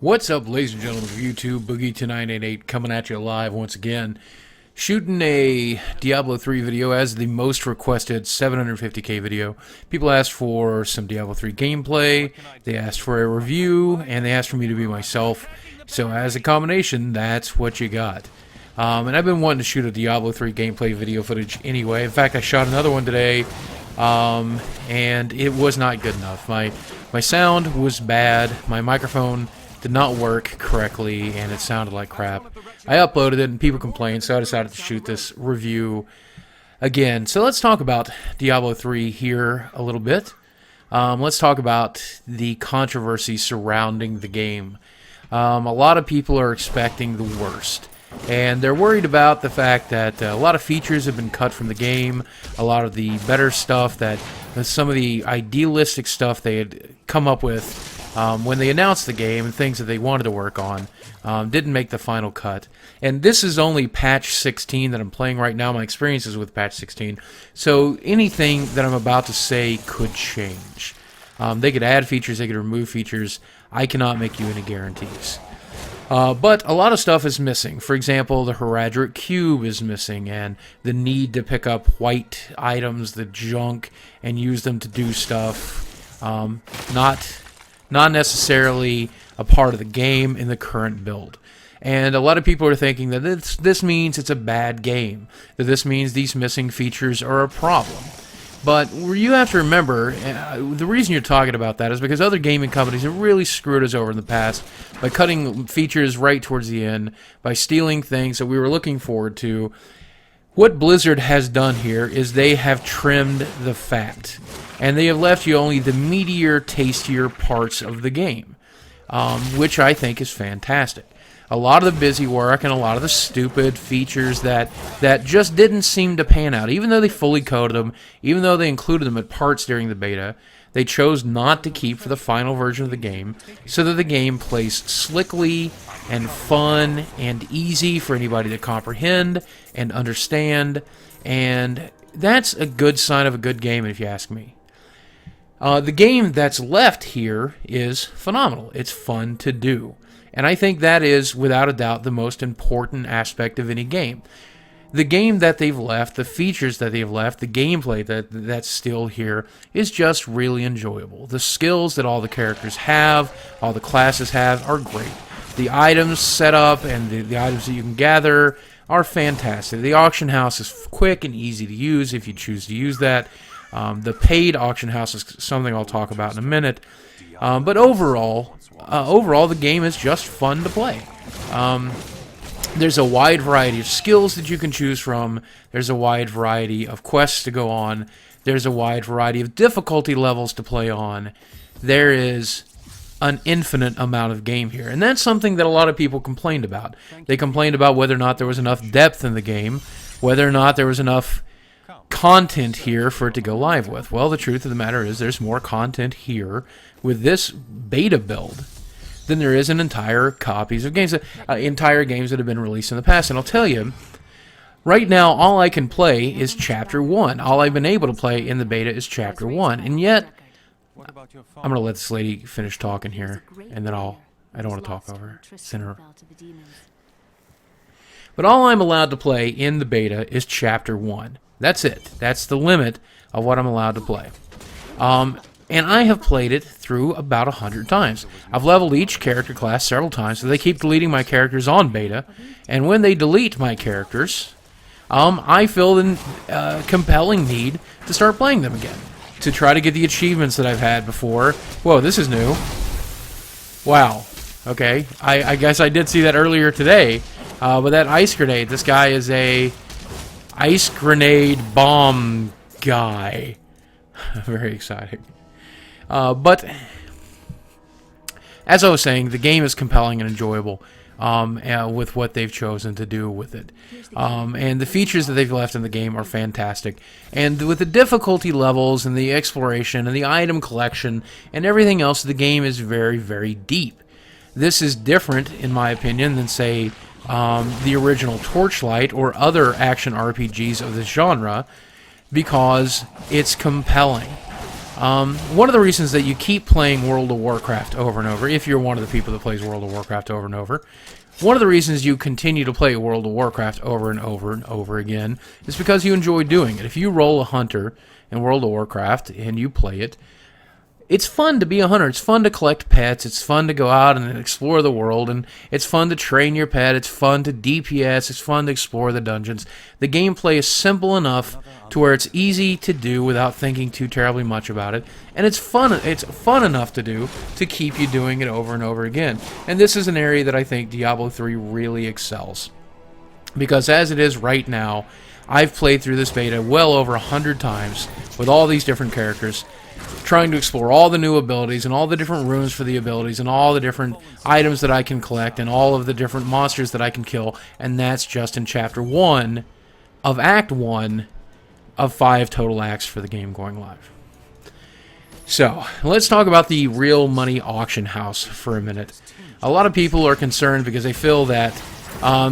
What's up, ladies and gentlemen of YouTube? Boogie2988 coming at you live once again. Shooting a Diablo 3 video as the most requested 750k video. People asked for some Diablo 3 gameplay, they asked for a review, and they asked for me to be myself. So as a combination, that's what you got. And I've been wanting to shoot a Diablo 3 gameplay video footage anyway. In fact, I shot another one today, and it was not good enough. My sound was bad, my microphone did not work correctly, and it sounded like crap. I uploaded it, and people complained, so I decided to shoot this review again. So let's talk about Diablo 3 here a little bit. Let's talk about the controversy surrounding the game. A lot of people are expecting the worst, and they're worried about the fact that a lot of features have been cut from the game, a lot of the better stuff, that some of the idealistic stuff they had come up with when they announced the game and things that they wanted to work on didn't make the final cut. And this is only patch 16 that I'm playing right now. My experiences with patch 16. So anything that I'm about to say could change. They could add features, they could remove features. I cannot make you any guarantees. But a lot of stuff is missing. For example, the Heraldric Cube is missing, and the need to pick up white items, the junk, and use them to do stuff. Not necessarily a part of the game in the current build. And a lot of people are thinking that this means it's a bad game, that this means these missing features are a problem. But you have to remember, the reason you're talking about that is because other gaming companies have really screwed us over in the past by cutting features right towards the end, by stealing things that we were looking forward to. What Blizzard has done here is they have trimmed the fat, and they have left you only the meatier, tastier parts of the game, which I think is fantastic. A lot of the busy work and a lot of the stupid features that just didn't seem to pan out, even though they fully coded them, even though they included them at parts during the beta, they chose not to keep for the final version of the game, so that the game plays slickly and fun and easy for anybody to comprehend and understand, and that's a good sign of a good game if you ask me. The game that's left here is phenomenal. It's fun to do. And I think that is, without a doubt, the most important aspect of any game. The game that they've left, the features that they've left, the gameplay that's still here is just really enjoyable. The skills that all the characters have, all the classes have, are great. The items set up and the items that you can gather are fantastic. The auction house is quick and easy to use if you choose to use that. The paid auction house is something I'll talk about in a minute. But overall, the game is just fun to play. There's a wide variety of skills that you can choose from. There's a wide variety of quests to go on. There's a wide variety of difficulty levels to play on. There is an infinite amount of game here. And that's something that a lot of people complained about. They complained about whether or not there was enough depth in the game, whether or not there was enough content here for it to go live with. Well, the truth of the matter is there's more content here with this beta build than there is in entire copies of games, entire games that have been released in the past. And I'll tell you, right now, all I can play is Chapter 1. All I've been able to play in the beta is Chapter 1. And yet, I'm going to let this lady finish talking here, and then I don't want to talk over her. Send her. But all I'm allowed to play in the beta is Chapter 1. That's it. That's the limit of what I'm allowed to play. And I have played it through about 100 times. I've leveled each character class several times, so they keep deleting my characters on beta. And when they delete my characters, I feel the compelling need to start playing them again, to try to get the achievements that I've had before. Whoa, this is new. Wow. Okay, I guess I did see that earlier today. But that ice grenade, this guy is a ice grenade bomb guy. Very exciting. But as I was saying, the game is compelling and enjoyable with what they've chosen to do with it. And the features that they've left in the game are fantastic. And with the difficulty levels and the exploration and the item collection and everything else, the game is very, very deep. This is different, in my opinion, than, say, the original Torchlight or other action RPGs of this genre, because it's compelling. One of the reasons that you keep playing World of Warcraft over and over, if you're one of the people that plays World of Warcraft over and over, one of the reasons you continue to play World of Warcraft over and over and over again is because you enjoy doing it. If you roll a hunter in World of Warcraft and you play it, it's fun to be a hunter. It's fun to collect pets. It's fun to go out and explore the world, and it's fun to train your pet. It's fun to DPS. It's fun to explore the dungeons. The gameplay is simple enough to where it's easy to do without thinking too terribly much about it, and it's fun. It's fun enough to do to keep you doing it over and over again. And this is an area that I think Diablo III really excels, because as it is right now, I've played through this beta well over 100 times with all these different characters, trying to explore all the new abilities and all the different runes for the abilities and all the different items that I can collect and all of the different monsters that I can kill, and that's just in Chapter 1 of Act 1 of 5 total acts for the game going live. So, let's talk about the real money auction house for a minute. A lot of people are concerned because they feel that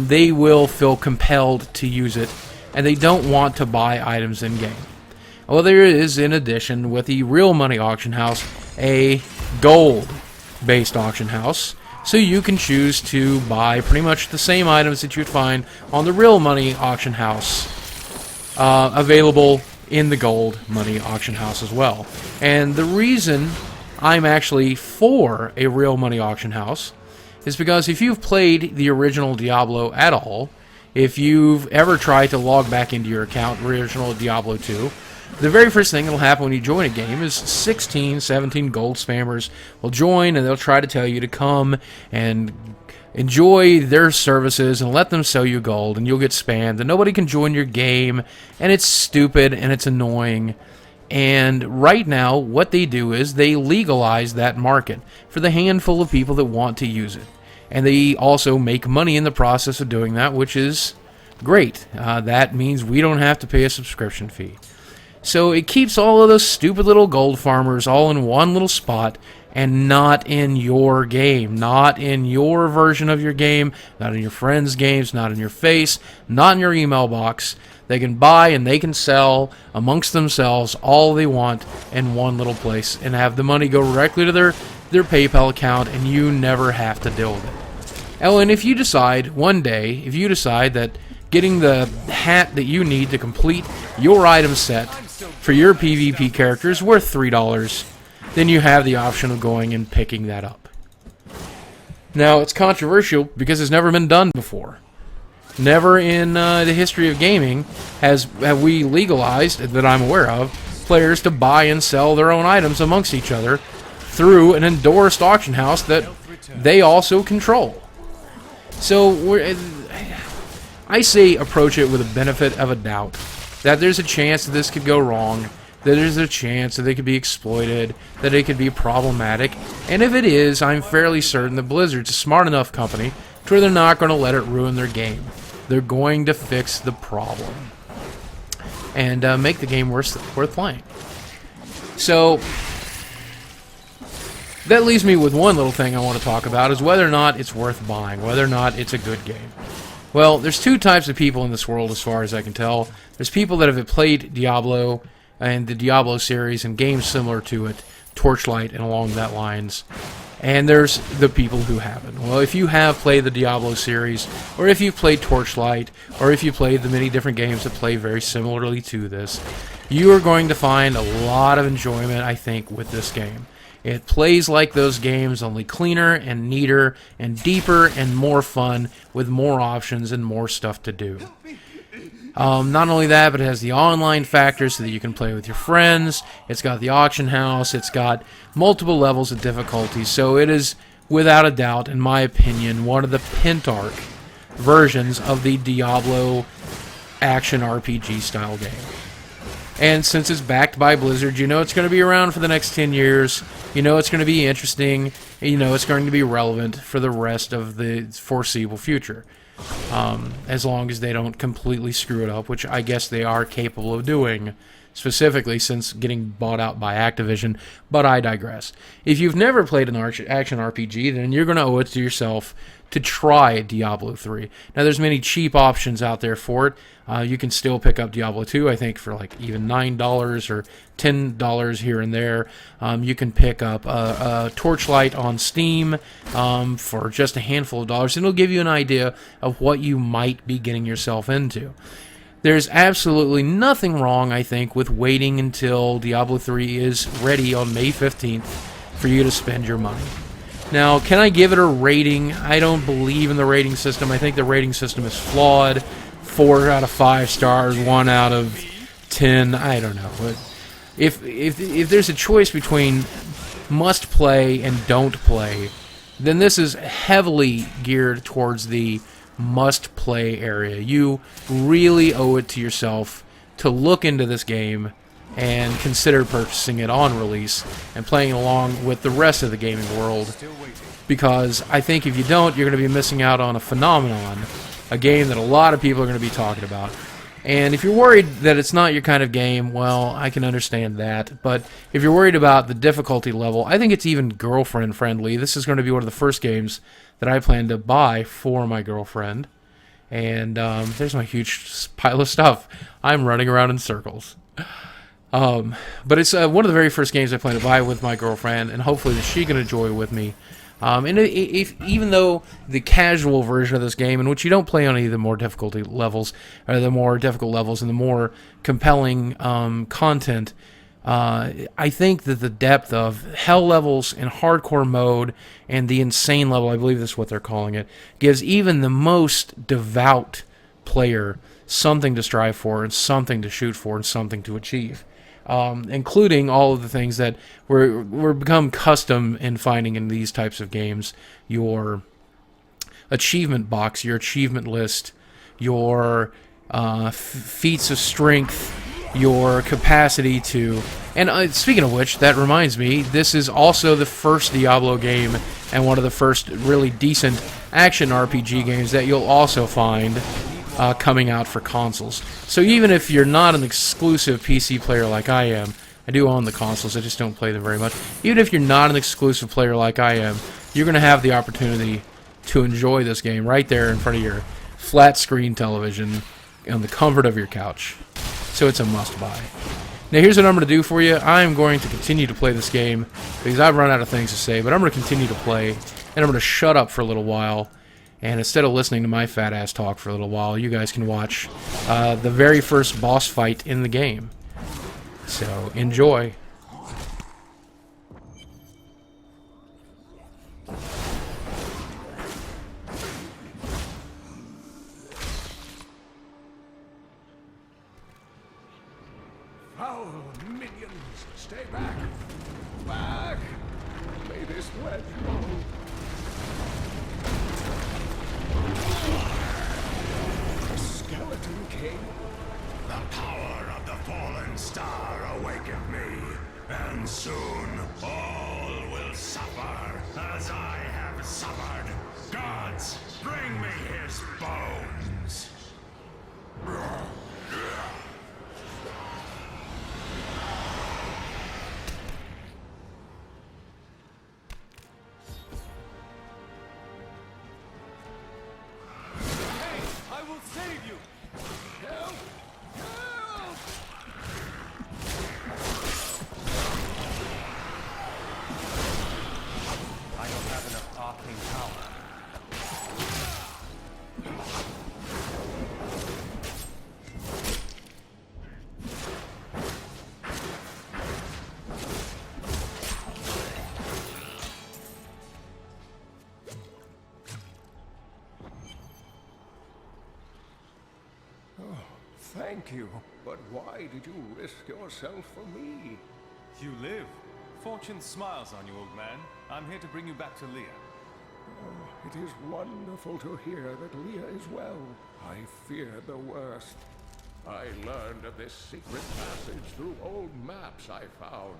they will feel compelled to use it, and they don't want to buy items in-game. Well, there is, in addition, with the real money auction house, a gold-based auction house. So you can choose to buy pretty much the same items that you'd find on the real money auction house, available in the gold money auction house as well. And the reason I'm actually for a real money auction house is because if you've played the original Diablo at all, if you've ever tried to log back into your account, original Diablo 2, the very first thing that'll happen when you join a game is 16, 17 gold spammers will join, and they'll try to tell you to come and enjoy their services and let them sell you gold, and you'll get spammed, and nobody can join your game, and it's stupid, and it's annoying. And right now, what they do is they legalize that market for the handful of people that want to use it. And they also make money in the process of doing that, which is great. That means we don't have to pay a subscription fee. So it keeps all of those stupid little gold farmers all in one little spot and not in your game, not in your version of your game, not in your friends' games, not in your face, not in your email box. They can buy and they can sell amongst themselves all they want in one little place and have the money go directly to their PayPal account, and you never have to deal with it. Oh, and if you decide one day, if you decide that getting the hat that you need to complete your item set for your PvP character is worth $3, then you have the option of going and picking that up. Now, it's controversial because it's never been done before. Never in the history of gaming have we legalized, that I'm aware of, players to buy and sell their own items amongst each other through an endorsed auction house that they also control. So I say approach it with a benefit of a doubt, that there's a chance that this could go wrong, that there's a chance that they could be exploited, that it could be problematic, and if it is, I'm fairly certain that Blizzard's a smart enough company to where they're not going to let it ruin their game. They're going to fix the problem and make the game worth playing. So that leaves me with one little thing I want to talk about, is whether or not it's worth buying, whether or not it's a good game. Well, there's two types of people in this world as far as I can tell. There's people that have played Diablo and the Diablo series and games similar to it, Torchlight and along that lines. And there's the people who haven't. Well, if you have played the Diablo series, or if you've played Torchlight, or if you played the many different games that play very similarly to this, you are going to find a lot of enjoyment, I think, with this game. It plays like those games, only cleaner and neater and deeper and more fun, with more options and more stuff to do. Not only that, but it has the online factor so that you can play with your friends. It's got the auction house. It's got multiple levels of difficulty. So it is, without a doubt, in my opinion, one of the Pentarch versions of the Diablo action RPG style game. And since it's backed by Blizzard, you know it's going to be around for the next 10 years. You know it's going to be interesting. You know it's going to be relevant for the rest of the foreseeable future. As long as they don't completely screw it up, which I guess they are capable of doing. specifically since getting bought out by Activision, but I digress. If you've never played an action RPG, then you're going to owe it to yourself to try Diablo 3. Now, there's many cheap options out there for it. You can still pick up Diablo 2, I think, for like even $9 or $10 here and there. You can pick up Torchlight on Steam for just a handful of dollars, and it'll give you an idea of what you might be getting yourself into. There's absolutely nothing wrong, I think, with waiting until Diablo 3 is ready on May 15th for you to spend your money. Now, can I give it a rating? I don't believe in the rating system. I think the rating system is flawed. 4 out of 5 stars, 1 out of 10. I don't know. But if there's a choice between must play and don't play, then this is heavily geared towards the must play area. You really owe it to yourself to look into this game and consider purchasing it on release and playing along with the rest of the gaming world, because I think if you don't, you're going to be missing out on a phenomenon, a game that a lot of people are going to be talking about. And if you're worried that it's not your kind of game, well, I can understand that. But if you're worried about the difficulty level, I think it's even girlfriend friendly. This is going to be one of the first games that I plan to buy for my girlfriend. And there's my huge pile of stuff. I'm running around in circles. But it's one of the very first games I plan to buy with my girlfriend, and hopefully that she can enjoy with me. And even though the casual version of this game, in which you don't play on any of the more difficulty levels, or the more difficult levels, and the more compelling content, I think that the depth of hell levels and hardcore mode and the insane level, I believe that's what they're calling it, gives even the most devout player something to strive for and something to shoot for and something to achieve. Including all of the things that we're become custom in finding in these types of games. Your achievement box, your achievement list, your feats of strength, your capacity to... And speaking of which, that reminds me, this is also the first Diablo game and one of the first really decent action RPG games that you'll also find coming out for consoles. So even if you're not an exclusive PC player like I am, I do own the consoles, I just don't play them very much. Even if you're not an exclusive player like I am, you're going to have the opportunity to enjoy this game right there in front of your flat screen television on the comfort of your couch. So it's a must-buy. Now here's what I'm going to do for you. I'm going to continue to play this game because I've run out of things to say, but I'm going to continue to play, and I'm going to shut up for a little while. And instead of listening to my fat ass talk for a little while, you guys can watch the very first boss fight in the game. So, enjoy. Foul minions, stay back! Back! May this wedge go. The Skeleton King? The power of the fallen star awakened me, and soon all will suffer as I have suffered. Gods, bring me his bones! I will save you! Help! Help! I don't have enough arcane power. Thank you, but why did you risk yourself for me? You live. Fortune smiles on you, old man. I'm here to bring you back to Leah. It is wonderful to hear that Leah is well. I feared the worst. I learned of this secret passage through old maps I found.